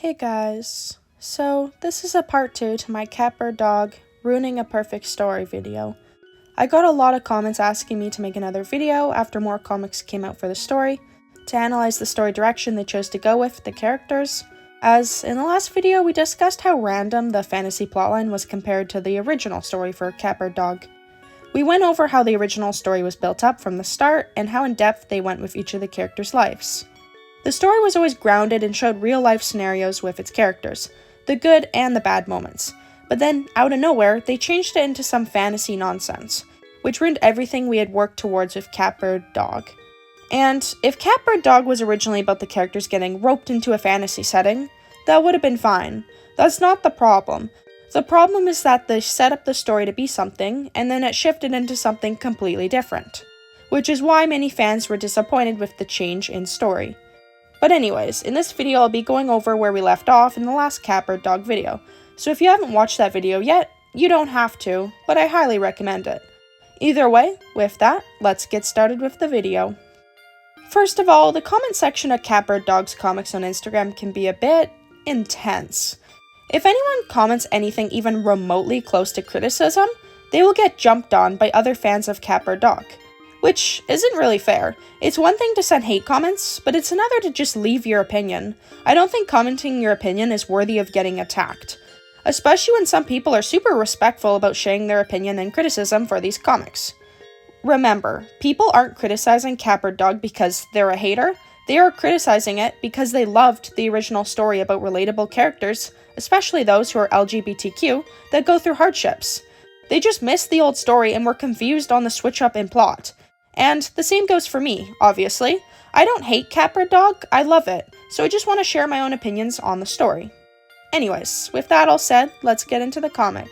Hey guys, so this is a part 2 to my cat bird dog ruining a perfect story video. I got a lot of comments asking me to make another video after more comics came out for the story, to analyze the story direction they chose to go with the characters, as in the last video we discussed how random the fantasy plotline was compared to the original story for Cat Bird Dog. We went over how the original story was built up from the start and how in depth they went with each of the characters' lives. The story was always grounded and showed real-life scenarios with its characters, the good and the bad moments, but then, out of nowhere, they changed it into some fantasy nonsense, which ruined everything we had worked towards with Cat Bird Dog. And if Cat Bird Dog was originally about the characters getting roped into a fantasy setting, that would have been fine. That's not the problem. The problem is that they set up the story to be something, and then it shifted into something completely different, which is why many fans were disappointed with the change in story. But anyways, in this video I'll be going over where we left off in the last Cat Bird Dog video, so if you haven't watched that video yet, you don't have to, but I highly recommend it. Either way, with that, let's get started with the video. First of all, the comment section of Cat Bird Dog's comics on Instagram can be a bit intense. If anyone comments anything even remotely close to criticism, they will get jumped on by other fans of Cat Bird Dog. Which isn't really fair. It's one thing to send hate comments, but it's another to just leave your opinion. I don't think commenting your opinion is worthy of getting attacked. Especially when some people are super respectful about sharing their opinion and criticism for these comics. Remember, people aren't criticizing Cat Bird Dog because they're a hater. They are criticizing it because they loved the original story about relatable characters, especially those who are LGBTQ, that go through hardships. They just missed the old story and were confused on the switch up in plot. And the same goes for me, obviously. I don't hate Cat Bird Dog, I love it, so I just want to share my own opinions on the story. Anyways, with that all said, let's get into the comic.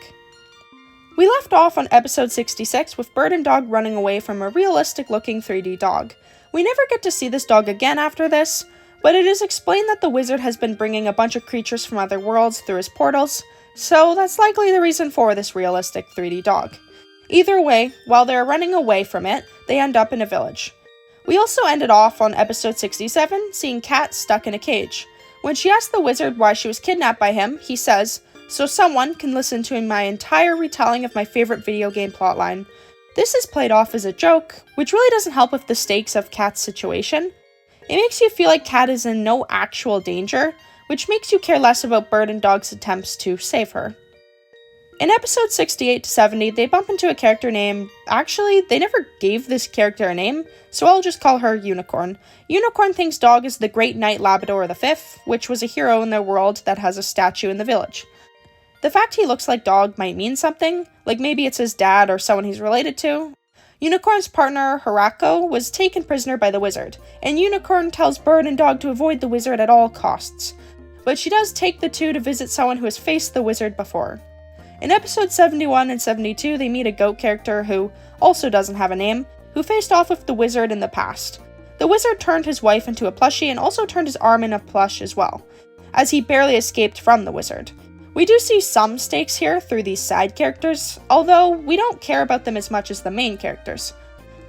We left off on episode 66 with Bird and Dog running away from a realistic looking 3D dog. We never get to see this dog again after this, but it is explained that the wizard has been bringing a bunch of creatures from other worlds through his portals, so that's likely the reason for this realistic 3D dog. Either way, while they're running away from it, they end up in a village. We also ended off on episode 67, seeing Cat stuck in a cage. When she asks the wizard why she was kidnapped by him, he says, "So someone can listen to my entire retelling of my favorite video game plotline." This is played off as a joke, which really doesn't help with the stakes of Cat's situation. It makes you feel like Cat is in no actual danger, which makes you care less about Bird and Dog's attempts to save her. In episodes 68 to 70, they bump into a character named... Actually, they never gave this character a name, so I'll just call her Unicorn. Unicorn thinks Dog is the Great Knight Labrador V, which was a hero in their world that has a statue in the village. The fact he looks like Dog might mean something, like maybe it's his dad or someone he's related to. Unicorn's partner, Harako, was taken prisoner by the wizard, and Unicorn tells Bird and Dog to avoid the wizard at all costs. But she does take the two to visit someone who has faced the wizard before. In episodes 71 and 72, they meet a goat character who also doesn't have a name, who faced off with the wizard in the past. The wizard turned his wife into a plushie and also turned his arm into a plush as well, as he barely escaped from the wizard. We do see some stakes here through these side characters, although we don't care about them as much as the main characters.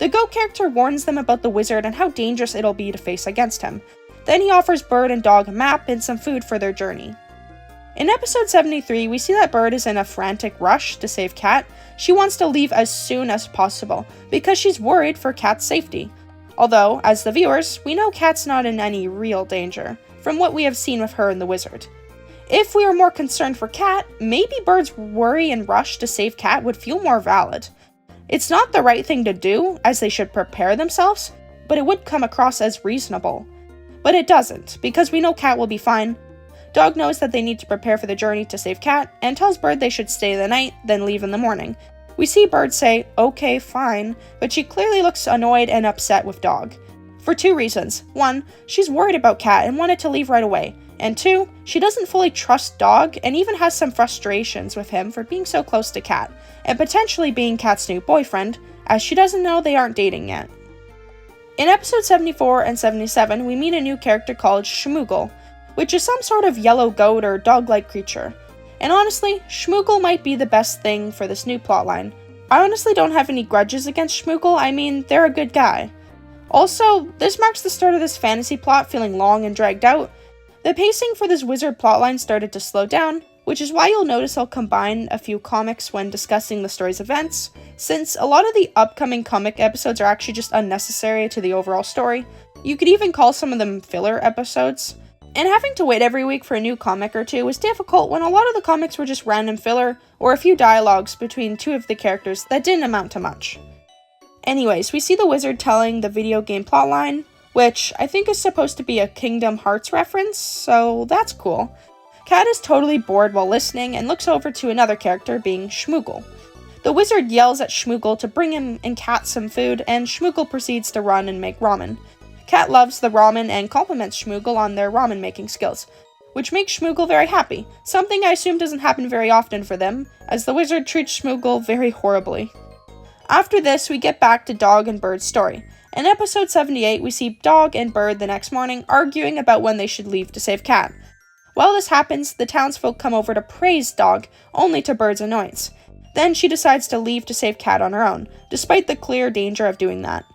The goat character warns them about the wizard and how dangerous it'll be to face against him. Then he offers Bird and Dog a map and some food for their journey. In episode 73, we see that Bird is in a frantic rush to save Cat. She wants to leave as soon as possible, because she's worried for Cat's safety. Although, as the viewers, we know Cat's not in any real danger, from what we have seen with her and the wizard. If we were more concerned for Cat, maybe Bird's worry and rush to save Cat would feel more valid. It's not the right thing to do, as they should prepare themselves, but it would come across as reasonable. But it doesn't, because we know Cat will be fine. Dog knows that they need to prepare for the journey to save Cat, and tells Bird they should stay the night, then leave in the morning. We see Bird say, "Okay, fine," but she clearly looks annoyed and upset with Dog. For two reasons. One, she's worried about Cat and wanted to leave right away. And two, she doesn't fully trust Dog and even has some frustrations with him for being so close to Cat, and potentially being Cat's new boyfriend, as she doesn't know they aren't dating yet. In episodes 74 and 77, we meet a new character called Schmoole, which is some sort of yellow goat or dog-like creature. And honestly, Schmoole might be the best thing for this new plotline. I honestly don't have any grudges against Schmoole, I mean, they're a good guy. Also, this marks the start of this fantasy plot feeling long and dragged out. The pacing for this wizard plotline started to slow down, which is why you'll notice I'll combine a few comics when discussing the story's events, since a lot of the upcoming comic episodes are actually just unnecessary to the overall story. You could even call some of them filler episodes. And having to wait every week for a new comic or two was difficult when a lot of the comics were just random filler, or a few dialogues between two of the characters that didn't amount to much. Anyways, we see the wizard telling the video game plotline, which I think is supposed to be a Kingdom Hearts reference, so that's cool. Kat is totally bored while listening and looks over to another character, being Schmoole. The wizard yells at Schmoole to bring him and Kat some food, and Schmoole proceeds to run and make ramen. Kat loves the ramen and compliments Schmoole on their ramen making skills, which makes Schmoole very happy, something I assume doesn't happen very often for them, as the wizard treats Schmoole very horribly. After this, we get back to Dog and Bird's story. In episode 78, we see Dog and Bird the next morning arguing about when they should leave to save Kat. While this happens, the townsfolk come over to praise Dog, only to Bird's annoyance. Then she decides to leave to save Kat on her own, despite the clear danger of doing that.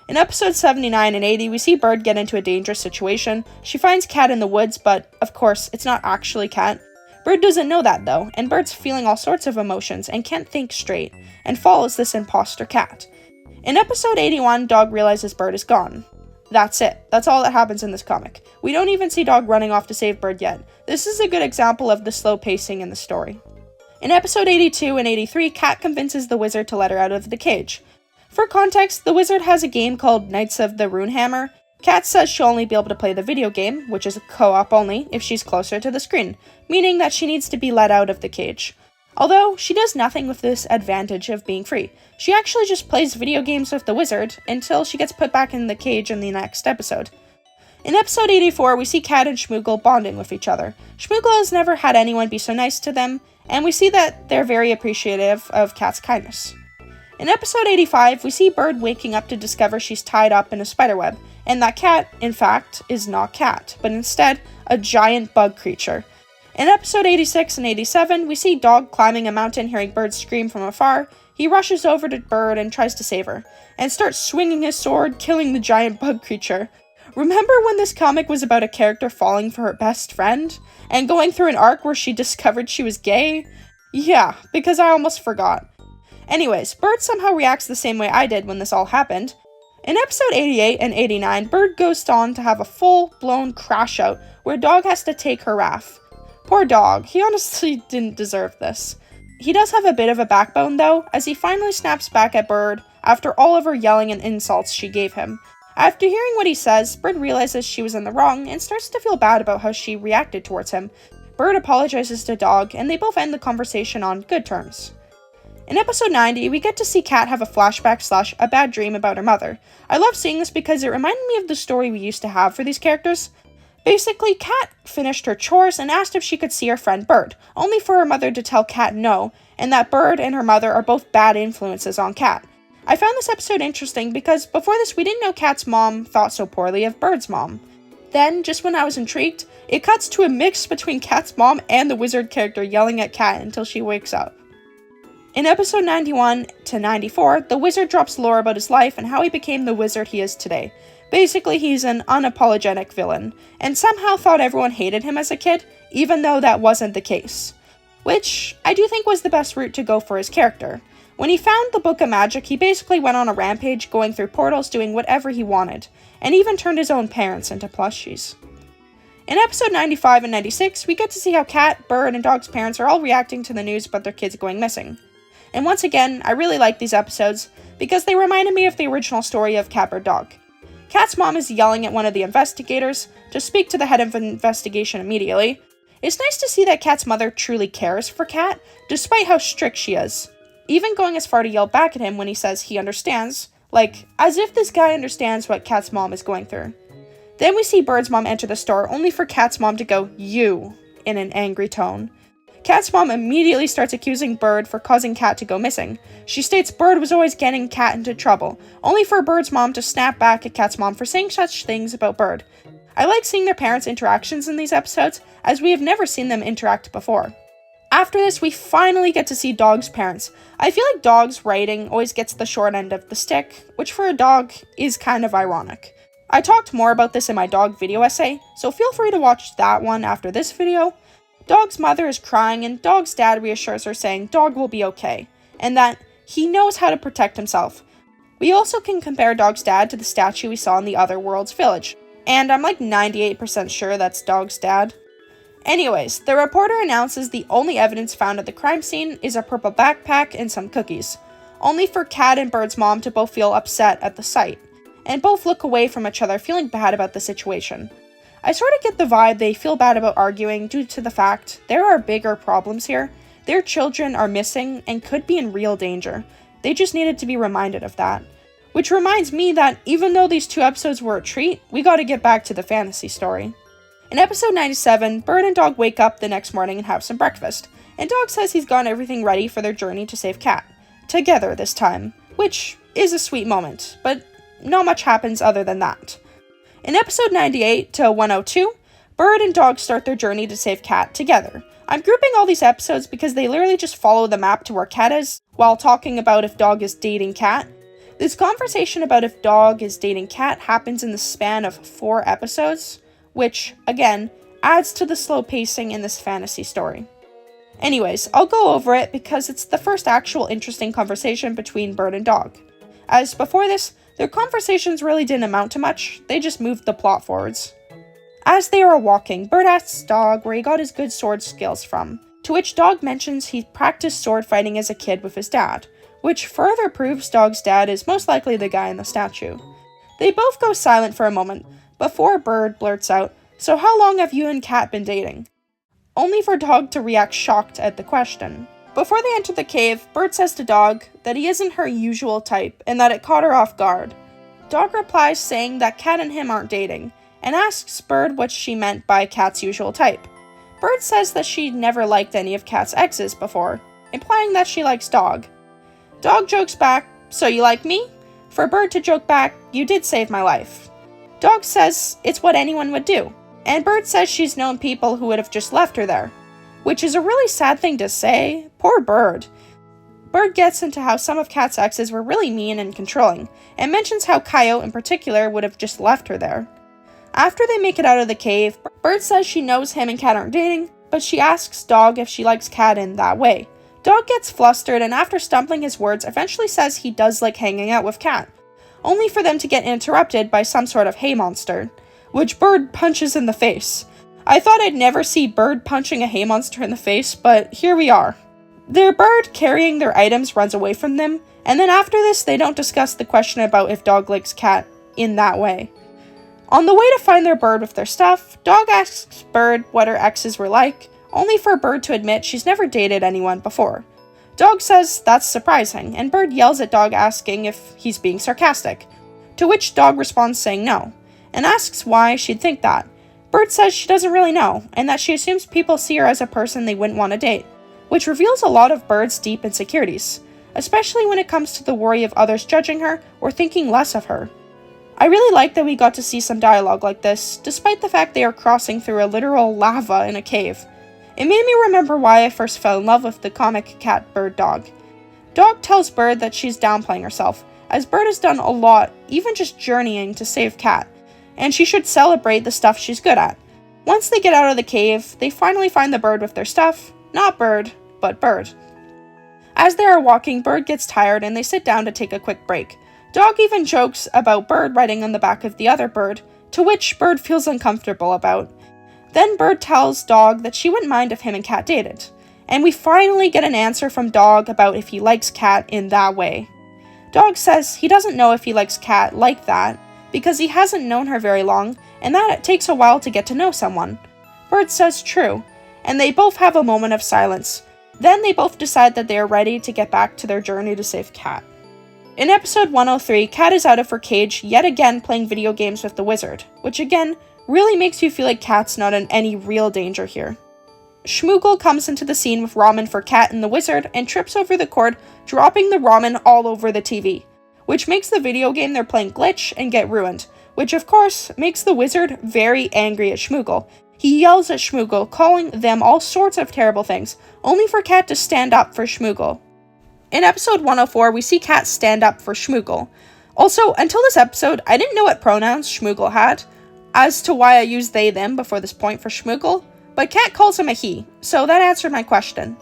In episodes 79 and 80, we see Bird get into a dangerous situation. She finds Kat in the woods, but, of course, it's not actually Kat. Bird doesn't know that, though, and Bird's feeling all sorts of emotions and can't think straight, and follows this imposter Kat. In episode 81, Dog realizes Bird is gone. That's it. That's all that happens in this comic. We don't even see Dog running off to save Bird yet. This is a good example of the slow pacing in the story. In episode 82 and 83, Kat convinces the wizard to let her out of the cage. For context, the wizard has a game called Knights of the Runehammer. Kat says she'll only be able to play the video game, which is co-op only, if she's closer to the screen, meaning that she needs to be let out of the cage. Although, she does nothing with this advantage of being free. She actually just plays video games with the wizard until she gets put back in the cage in the next episode. In episode 84, we see Kat and Schmoole bonding with each other. Schmoole has never had anyone be so nice to them, and we see that they're very appreciative of Kat's kindness. In episode 85, we see Bird waking up to discover she's tied up in a spiderweb, and that Kat, in fact, is not Kat, but instead a giant bug creature. In episode 86 and 87, we see Dog climbing a mountain hearing Bird scream from afar. He rushes over to Bird and tries to save her, and starts swinging his sword, killing the giant bug creature. Remember when this comic was about a character falling for her best friend, and going through an arc where she discovered she was gay? Yeah, because I almost forgot. Anyways, Bird somehow reacts the same way I did when this all happened. In episode 88 and 89, Bird goes on to have a full-blown crash out where Dog has to take her wrath. Poor Dog, he honestly didn't deserve this. He does have a bit of a backbone though, as he finally snaps back at Bird after all of her yelling and insults she gave him. After hearing what he says, Bird realizes she was in the wrong and starts to feel bad about how she reacted towards him. Bird apologizes to Dog, and they both end the conversation on good terms. In episode 90, we get to see Kat have a flashback / a bad dream about her mother. I love seeing this because it reminded me of the story we used to have for these characters. Basically, Kat finished her chores and asked if she could see her friend Bird, only for her mother to tell Kat no, and that Bird and her mother are both bad influences on Kat. I found this episode interesting because before this we didn't know Kat's mom thought so poorly of Bird's mom. Then, just when I was intrigued, it cuts to a mix between Kat's mom and the wizard character yelling at Kat until she wakes up. In episode 91 to 94, the wizard drops lore about his life and how he became the wizard he is today. Basically, he's an unapologetic villain, and somehow thought everyone hated him as a kid, even though that wasn't the case. Which, I do think was the best route to go for his character. When he found the Book of Magic, he basically went on a rampage, going through portals, doing whatever he wanted, and even turned his own parents into plushies. In episode 95 and 96, we get to see how Kat, Bird, and Dog's parents are all reacting to the news about their kids going missing. And once again, I really like these episodes, because they reminded me of the original story of Cat, Bird, Dog. Kat's mom is yelling at one of the investigators to speak to the head of investigation immediately. It's nice to see that Kat's mother truly cares for Kat, despite how strict she is. Even going as far to yell back at him when he says he understands, like, as if this guy understands what Kat's mom is going through. Then we see Bird's mom enter the store, only for Kat's mom to go, "You," in an angry tone. Kat's mom immediately starts accusing Bird for causing Kat to go missing. She states Bird was always getting Kat into trouble, only for Bird's mom to snap back at Kat's mom for saying such things about Bird. I like seeing their parents' interactions in these episodes, as we have never seen them interact before. After this, we finally get to see Dog's parents. I feel like Dog's writing always gets the short end of the stick, which for a dog is kind of ironic. I talked more about this in my dog video essay, so feel free to watch that one after this video. Dog's mother is crying and Dog's dad reassures her saying Dog will be okay, and that he knows how to protect himself. We also can compare Dog's dad to the statue we saw in the Other Worlds village, and I'm like 98% sure that's Dog's dad. Anyways, the reporter announces the only evidence found at the crime scene is a purple backpack and some cookies, only for Cat and Bird's mom to both feel upset at the sight, and both look away from each other feeling bad about the situation. I sort of get the vibe they feel bad about arguing due to the fact there are bigger problems here. Their children are missing and could be in real danger. They just needed to be reminded of that. Which reminds me that even though these 2 episodes were a treat, we gotta get back to the fantasy story. In episode 97, Bird and Dog wake up the next morning and have some breakfast, and Dog says he's got everything ready for their journey to save Cat. Together this time, which is a sweet moment, but not much happens other than that. In episode 98 to 102, Bird and Dog start their journey to save Cat together. I'm grouping all these episodes because they literally just follow the map to where Cat is, while talking about if Dog is dating Cat. This conversation about if Dog is dating Cat happens in the span of 4 episodes, which, again, adds to the slow pacing in this fantasy story. Anyways, I'll go over it because it's the first actual interesting conversation between Bird and Dog. As before this, their conversations really didn't amount to much, they just moved the plot forwards. As they are walking, Bird asks Dog where he got his good sword skills from, to which Dog mentions he practiced sword fighting as a kid with his dad, which further proves Dog's dad is most likely the guy in the statue. They both go silent for a moment, before Bird blurts out, "So how long have you and Cat been dating?" Only for Dog to react shocked at the question. Before they enter the cave, Bird says to Dog that he isn't her usual type and that it caught her off guard. Dog replies saying that Cat and him aren't dating, and asks Bird what she meant by Cat's usual type. Bird says that she never liked any of Cat's exes before, implying that she likes Dog. Dog jokes back, "So you like me?" For Bird to joke back, "You did save my life." Dog says it's what anyone would do, and Bird says she's known people who would have just left her there. Which is a really sad thing to say. Poor Bird. Bird gets into how some of Cat's exes were really mean and controlling, and mentions how Coyote in particular would have just left her there. After they make it out of the cave, Bird says she knows him and Cat aren't dating, but she asks Dog if she likes Cat in that way. Dog gets flustered and after stumbling his words eventually says he does like hanging out with Cat, only for them to get interrupted by some sort of hay monster, which Bird punches in the face. I thought I'd never see Bird punching a hay monster in the face, but here we are. Their bird carrying their items runs away from them, and then after this they don't discuss the question about if Dog likes Cat in that way. On the way to find their bird with their stuff, Dog asks Bird what her exes were like, only for Bird to admit she's never dated anyone before. Dog says that's surprising, and Bird yells at Dog asking if he's being sarcastic, to which Dog responds saying no, and asks why she'd think that. Bird says she doesn't really know, and that she assumes people see her as a person they wouldn't want to date, which reveals a lot of Bird's deep insecurities, especially when it comes to the worry of others judging her or thinking less of her. I really like that we got to see some dialogue like this, despite the fact they are crossing through a literal lava in a cave. It made me remember why I first fell in love with the comic Cat Bird Dog. Dog tells Bird that she's downplaying herself, as Bird has done a lot, even just journeying to save Cat, and she should celebrate the stuff she's good at. Once they get out of the cave, they finally find the bird with their stuff. Not Bird, but Bird. As they are walking, Bird gets tired and they sit down to take a quick break. Dog even jokes about Bird riding on the back of the other bird, to which Bird feels uncomfortable about. Then Bird tells Dog that she wouldn't mind if him and Cat dated, and we finally get an answer from Dog about if he likes Cat in that way. Dog says he doesn't know if he likes Cat like that, because he hasn't known her very long, and that it takes a while to get to know someone. Bird says true, and they both have a moment of silence. Then they both decide that they are ready to get back to their journey to save Cat. In episode 103, Cat is out of her cage yet again playing video games with the wizard, which again really makes you feel like Cat's not in any real danger here. Schmoole comes into the scene with ramen for Cat and the wizard and trips over the cord, dropping the ramen all over the TV, which makes the video game they're playing glitch and get ruined, which of course makes the wizard very angry at Schmoole. He yells at Schmoole, calling them all sorts of terrible things, only for Cat to stand up for Schmoole. In episode 104, we see Cat stand up for Schmoole. Also, until this episode, I didn't know what pronouns Schmoole had, as to why I used they, them before this point for Schmoole, but Kat calls him a he, so that answered my question.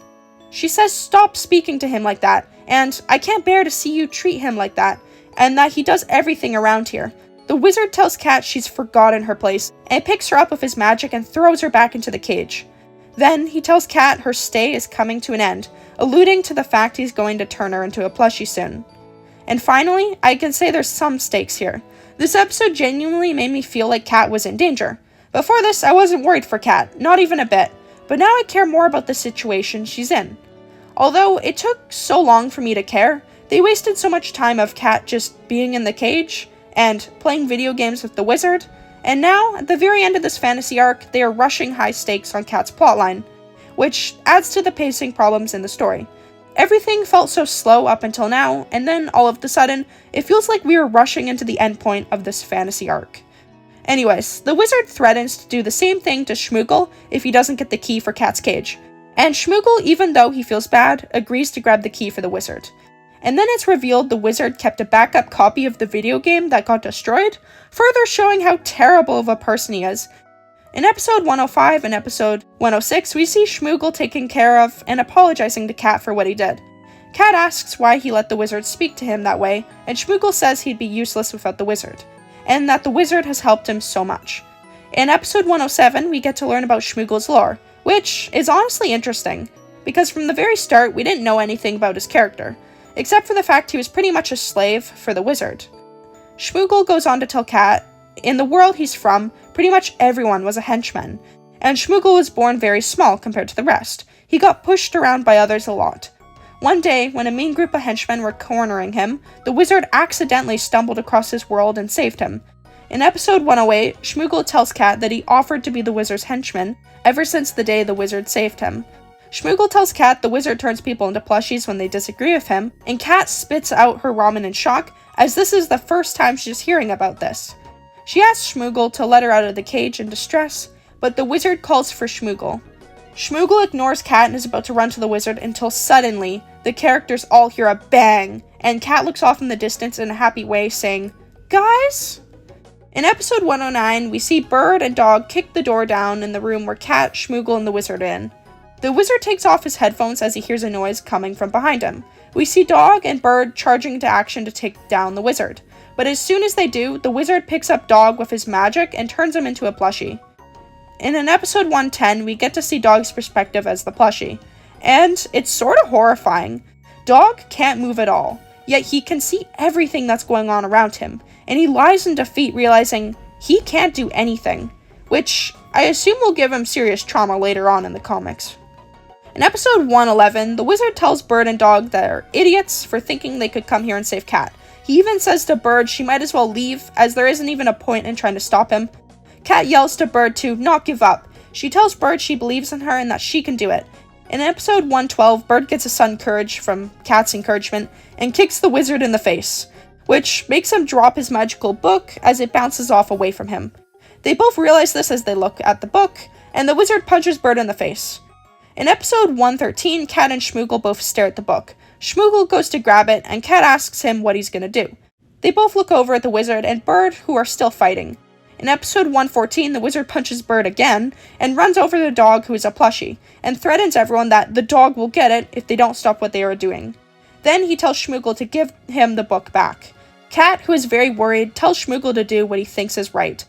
She says stop speaking to him like that, and I can't bear to see you treat him like that, and that he does everything around here. The wizard tells Kat she's forgotten her place, and picks her up with his magic and throws her back into the cage. Then, he tells Kat her stay is coming to an end, alluding to the fact he's going to turn her into a plushie soon. And finally, I can say there's some stakes here. This episode genuinely made me feel like Kat was in danger. Before this, I wasn't worried for Kat, not even a bit, but now I care more about the situation she's in. Although it took so long for me to care, they wasted so much time of Kat just being in the cage, and playing video games with the wizard, and now, at the very end of this fantasy arc, they are rushing high stakes on Kat's plotline, which adds to the pacing problems in the story. Everything felt so slow up until now, and then, all of a sudden, it feels like we are rushing into the endpoint of this fantasy arc. Anyways, the wizard threatens to do the same thing to Schmoole if he doesn't get the key for Kat's cage, and Schmoole, even though he feels bad, agrees to grab the key for the wizard. And then it's revealed the wizard kept a backup copy of the video game that got destroyed, further showing how terrible of a person he is. In episode 105 and episode 106, we see Schmoole taken care of and apologizing to Kat for what he did. Kat asks why he let the wizard speak to him that way, and Schmoole says he'd be useless without the wizard, and that the wizard has helped him so much. In episode 107, we get to learn about Schmoole's lore, which is honestly interesting, because from the very start we didn't know anything about his character, except for the fact he was pretty much a slave for the wizard. Schmoole goes on to tell Kat, in the world he's from, pretty much everyone was a henchman, and Schmoole was born very small compared to the rest. He got pushed around by others a lot. One day, when a mean group of henchmen were cornering him, the wizard accidentally stumbled across his world and saved him. In episode 108, Schmoole tells Kat that he offered to be the wizard's henchman ever since the day the wizard saved him. Schmoole tells Kat the wizard turns people into plushies when they disagree with him, and Kat spits out her ramen in shock, as this is the first time she's hearing about this. She asks Schmoole to let her out of the cage in distress, but the wizard calls for Schmoole. Schmoole ignores Kat and is about to run to the wizard until suddenly, the characters all hear a bang, and Kat looks off in the distance in a happy way, saying, "Guys?" In episode 109, we see Bird and Dog kick the door down in the room where Kat, Schmoole, and the wizard are in. The wizard takes off his headphones as he hears a noise coming from behind him. We see Dog and Bird charging into action to take down the wizard, but as soon as they do, the wizard picks up Dog with his magic and turns him into a plushie. In episode 110, we get to see Dog's perspective as the plushie, and it's sort of horrifying. Dog can't move at all, yet he can see everything that's going on around him, and he lies in defeat realizing he can't do anything, which I assume will give him serious trauma later on in the comics. In episode 111, the wizard tells Bird and Dog they're idiots for thinking they could come here and save Kat. He even says to Bird she might as well leave, as there isn't even a point in trying to stop him. Kat yells to Bird to not give up. She tells Bird she believes in her and that she can do it. In episode 112, Bird gets a sudden courage from Kat's encouragement and kicks the wizard in the face, which makes him drop his magical book as it bounces off away from him. They both realize this as they look at the book, and the wizard punches Bird in the face. In episode 113, Kat and Schmoole both stare at the book. Schmoole goes to grab it, and Kat asks him what he's gonna do. They both look over at the wizard and Bird, who are still fighting. In episode 114, the wizard punches Bird again, and runs over the dog, who is a plushie, and threatens everyone that the dog will get it if they don't stop what they are doing. Then he tells Schmoole to give him the book back. Kat, who is very worried, tells Schmoole to do what he thinks is right.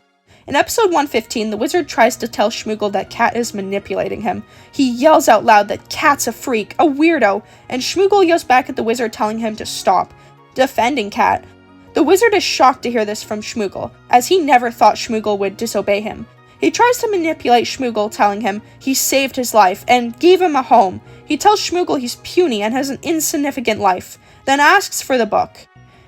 In episode 115, the wizard tries to tell Schmoole that Kat is manipulating him. He yells out loud that Kat's a freak, a weirdo, and Schmoole yells back at the wizard telling him to stop, defending Kat. The wizard is shocked to hear this from Schmoole, as he never thought Schmoole would disobey him. He tries to manipulate Schmoole, telling him he saved his life and gave him a home. He tells Schmoole he's puny and has an insignificant life, then asks for the book.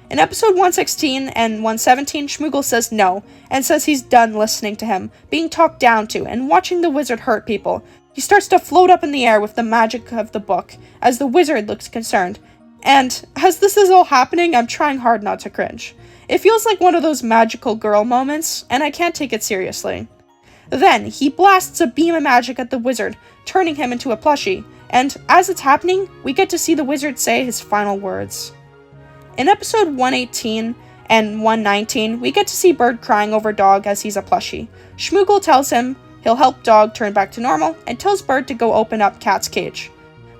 In episode 116 and 117, Schmoole says no, and says he's done listening to him, being talked down to, and watching the wizard hurt people. He starts to float up in the air with the magic of the book, as the wizard looks concerned. And as this is all happening, I'm trying hard not to cringe. It feels like one of those magical girl moments, and I can't take it seriously. Then, he blasts a beam of magic at the wizard, turning him into a plushie, and as it's happening, we get to see the wizard say his final words. In episode 118 And 119, we get to see Bird crying over Dog as he's a plushie. Schmoole tells him he'll help Dog turn back to normal and tells Bird to go open up Cat's cage.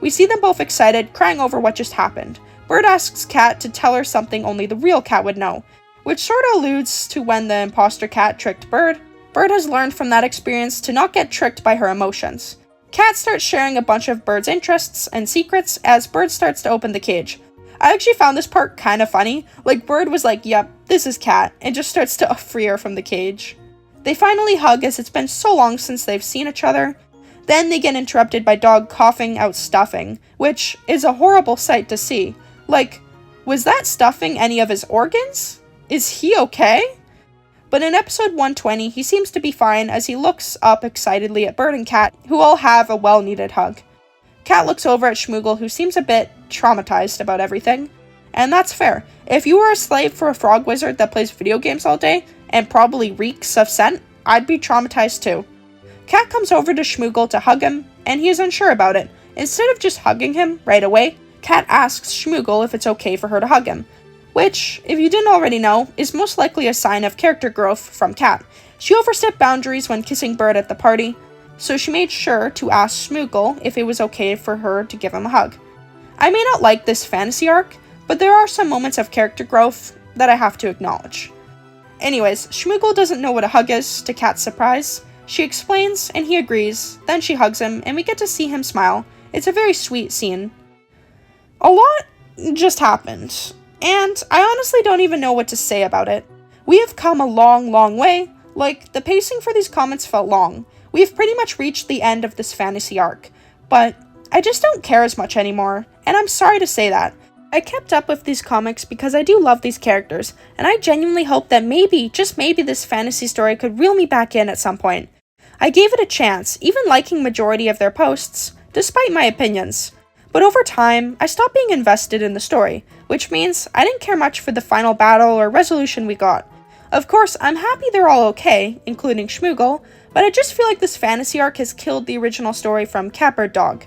We see them both excited, crying over what just happened. Bird asks Cat to tell her something only the real Cat would know, which sort of alludes to when the imposter Cat tricked Bird. Bird has learned from that experience to not get tricked by her emotions. Cat starts sharing a bunch of Bird's interests and secrets as Bird starts to open the cage. I actually found this part kind of funny. Like, Bird was like, yep, this is Cat, and just starts to free her from the cage. They finally hug as it's been so long since they've seen each other. Then they get interrupted by Dog coughing out stuffing, which is a horrible sight to see. Like, was that stuffing any of his organs? Is he okay? But in episode 120, he seems to be fine as he looks up excitedly at Bird and Cat, who all have a well-needed hug. Cat looks over at Schmoole, who seems a bit traumatized about everything. And that's fair. If you were a slave for a frog wizard that plays video games all day, and probably reeks of scent, I'd be traumatized too. Cat comes over to Schmoole to hug him, and he is unsure about it. Instead of just hugging him right away, Cat asks Schmoole if it's okay for her to hug him, which, if you didn't already know, is most likely a sign of character growth from Cat. She overstepped boundaries when kissing Bird at the party, so she made sure to ask Schmoole if it was okay for her to give him a hug. I may not like this fantasy arc, but there are some moments of character growth that I have to acknowledge. Anyways, Schmoole doesn't know what a hug is, to Cat's surprise. She explains, and he agrees, then she hugs him, and we get to see him smile. It's a very sweet scene. A lot just happened, and I honestly don't even know what to say about it. We have come a long, long way. Like, the pacing for these comments felt long. We have pretty much reached the end of this fantasy arc, but I just don't care as much anymore, and I'm sorry to say that. I kept up with these comics because I do love these characters, and I genuinely hope that maybe, just maybe, this fantasy story could reel me back in at some point. I gave it a chance, even liking majority of their posts, despite my opinions. But over time, I stopped being invested in the story, which means I didn't care much for the final battle or resolution we got. Of course, I'm happy they're all okay, including Schmoole, but I just feel like this fantasy arc has killed the original story from Cat-Bird-Dog.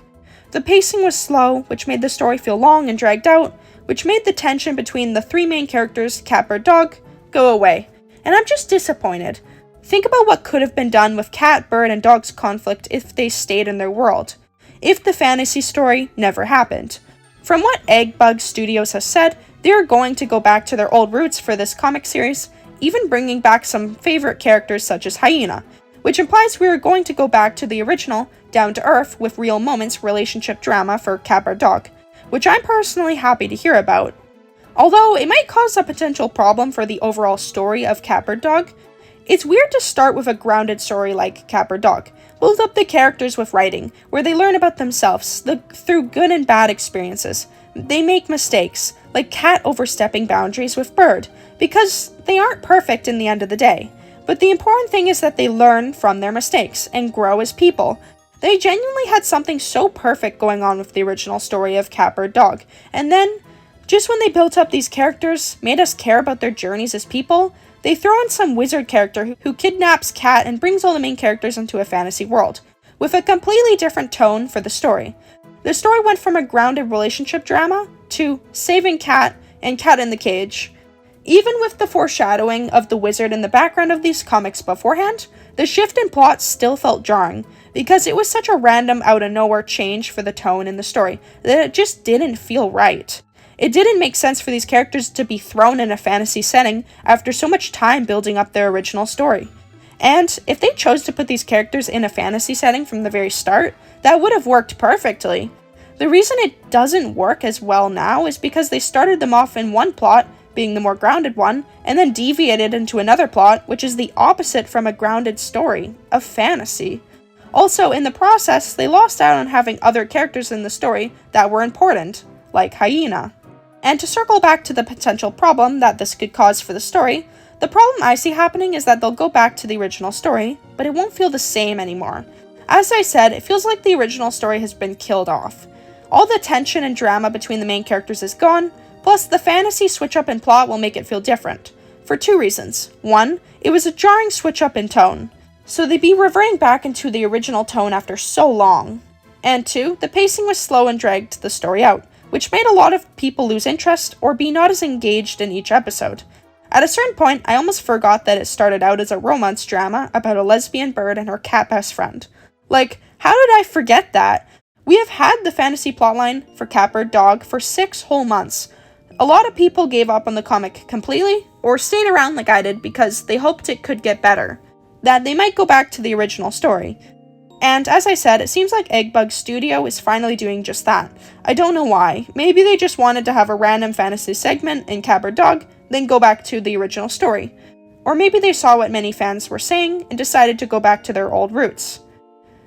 The pacing was slow, which made the story feel long and dragged out, which made the tension between the three main characters, Cat-Bird-Dog, go away. And I'm just disappointed. Think about what could have been done with Cat, Bird, and Dog's conflict if they stayed in their world. If the fantasy story never happened. From what Eggbug Studios has said, they are going to go back to their old roots for this comic series, even bringing back some favorite characters such as Hyena, which implies we are going to go back to the original, down-to-earth, with real moments relationship drama for Cat-Bird-Dog, which I'm personally happy to hear about. Although it might cause a potential problem for the overall story of Cat-Bird-Dog, it's weird to start with a grounded story like Cat-Bird-Dog. Build up the characters with writing, where they learn about themselves through good and bad experiences. They make mistakes, like Cat overstepping boundaries with Bird, because they aren't perfect in the end of the day. But the important thing is that they learn from their mistakes and grow as people. They genuinely had something so perfect going on with the original story of Cat-Bird-Dog, and then, just when they built up these characters, made us care about their journeys as people, they throw in some wizard character who kidnaps Cat and brings all the main characters into a fantasy world, with a completely different tone for the story. The story went from a grounded relationship drama to saving Cat and Cat in the Cage. Even with the foreshadowing of the wizard in the background of these comics beforehand, the shift in plot still felt jarring, because it was such a random out-of-nowhere change for the tone in the story that it just didn't feel right. It didn't make sense for these characters to be thrown in a fantasy setting after so much time building up their original story. And if they chose to put these characters in a fantasy setting from the very start, that would have worked perfectly. The reason it doesn't work as well now is because they started them off in one plot, being the more grounded one, and then deviated into another plot, which is the opposite from a grounded story, of fantasy. Also, in the process, they lost out on having other characters in the story that were important, like Hyena. And to circle back to the potential problem that this could cause for the story, the problem I see happening is that they'll go back to the original story, but it won't feel the same anymore. As I said, it feels like the original story has been killed off. All the tension and drama between the main characters is gone, plus the fantasy switch-up in plot will make it feel different. For two reasons. One, it was a jarring switch-up in tone, so they'd be reverting back into the original tone after so long. And two, the pacing was slow and dragged the story out, which made a lot of people lose interest or be not as engaged in each episode. At a certain point, I almost forgot that it started out as a romance drama about a lesbian bird and her cat best friend. Like, how did I forget that? We have had the fantasy plotline for Catbird Dog for 6 whole months. A lot of people gave up on the comic completely, or stayed around like I did because they hoped it could get better, that they might go back to the original story. And as I said, it seems like Eggbug Studio is finally doing just that. I don't know why. Maybe they just wanted to have a random fantasy segment in Catbird Dog, then go back to the original story. Or maybe they saw what many fans were saying and decided to go back to their old roots.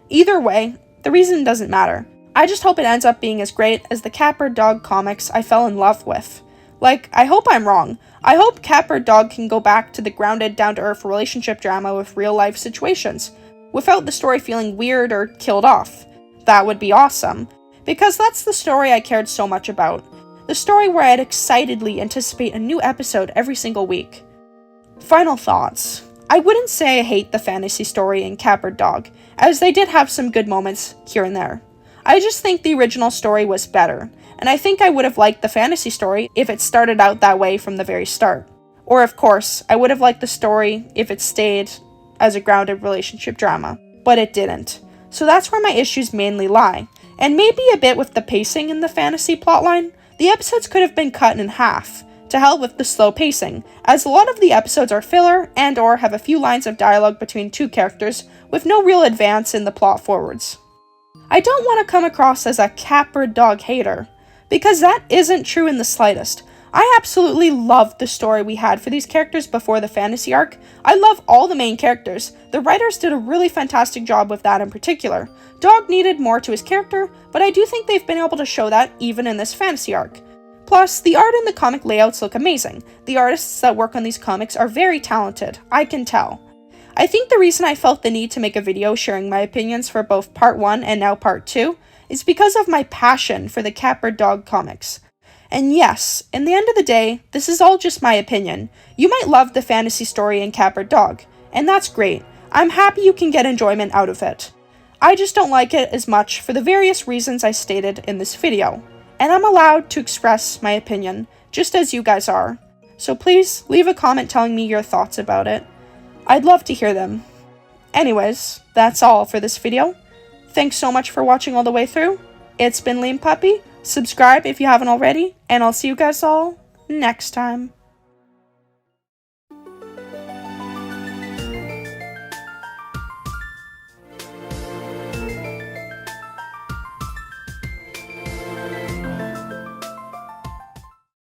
Either way, the reason doesn't matter. I just hope it ends up being as great as the Catbird Dog comics I fell in love with. Like, I hope I'm wrong. I hope Catbird Dog can go back to the grounded, down-to-earth relationship drama with real-life situations, without the story feeling weird or killed off. That would be awesome, because that's the story I cared so much about. The story where I'd excitedly anticipate a new episode every single week. Final thoughts. I wouldn't say I hate the fantasy story in Catbird Dog, as they did have some good moments here and there. I just think the original story was better, and I think I would have liked the fantasy story if it started out that way from the very start. Or of course, I would have liked the story if it stayed as a grounded relationship drama, but it didn't. So that's where my issues mainly lie, and maybe a bit with the pacing in the fantasy plotline. The episodes could have been cut in half, to hell with the slow pacing, as a lot of the episodes are filler and or have a few lines of dialogue between two characters with no real advance in the plot forwards. I don't want to come across as a Catbird Dog hater, because that isn't true in the slightest. I absolutely loved the story we had for these characters before the fantasy arc. I love all the main characters. The writers did a really fantastic job with that in particular. Dog needed more to his character, but I do think they've been able to show that even in this fantasy arc. Plus, the art and the comic layouts look amazing. The artists that work on these comics are very talented, I can tell. I think the reason I felt the need to make a video sharing my opinions for both Part 1 and now Part 2 is because of my passion for the Catbird Dog comics. And yes, in the end of the day, this is all just my opinion. You might love the fantasy story in Catbird Dog, and that's great. I'm happy you can get enjoyment out of it. I just don't like it as much for the various reasons I stated in this video. And I'm allowed to express my opinion, just as you guys are. So please leave a comment telling me your thoughts about it. I'd love to hear them. Anyways, that's all for this video. Thanks so much for watching all the way through. It's been Leamon. Subscribe if you haven't already, and I'll see you guys all next time.